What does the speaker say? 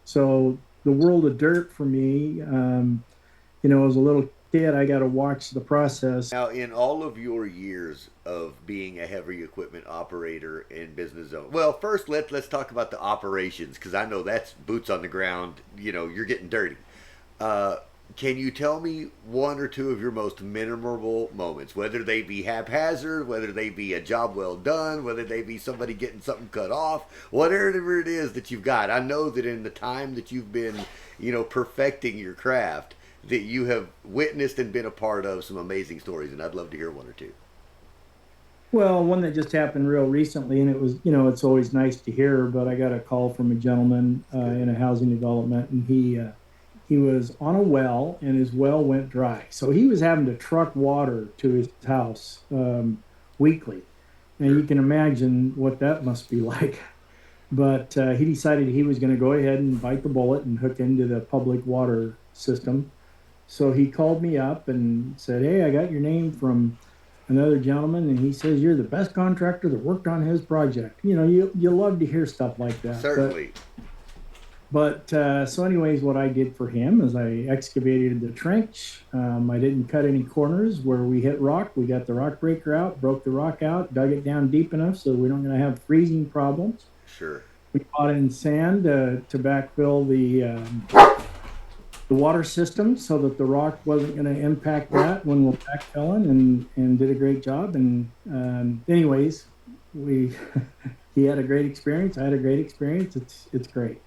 So the world of dirt for me, as a little kid, I got to watch the process. Now, in all of your years of being a heavy equipment operator in business zone, well, first let's talk about the operations because I know that's boots on the ground. You're getting dirty. Uh, can you tell me one or two of your most memorable moments, whether they be haphazard, whether they be a job well done, whether they be somebody getting something cut off, whatever it is that you've got? I know that in the time that you've been, perfecting your craft, that you have witnessed and been a part of some amazing stories, and I'd love to hear one or two. Well, one that just happened real recently, and it was, it's always nice to hear, but I got a call from a gentleman Good. in a housing development, and he was on a well, and his well went dry. So he was having to truck water to his house weekly. And you Sure. can imagine what that must be like. But he decided he was going to go ahead and bite the bullet and hook into the public water system. So he called me up and said, "Hey, I got your name from another gentleman, and he says you're the best contractor that worked on his project." You love to hear stuff like that. But Certainly. so anyways, what I did for him is I excavated the trench. I didn't cut any corners where we hit rock. We got the rock breaker out, broke the rock out, dug it down deep enough so we don't going to have freezing problems. Sure. We brought in sand to backfill the water system so that the rock wasn't going to impact that when we're backfilling, and did a great job. And anyways, we he had a great experience. I had a great experience. It's great.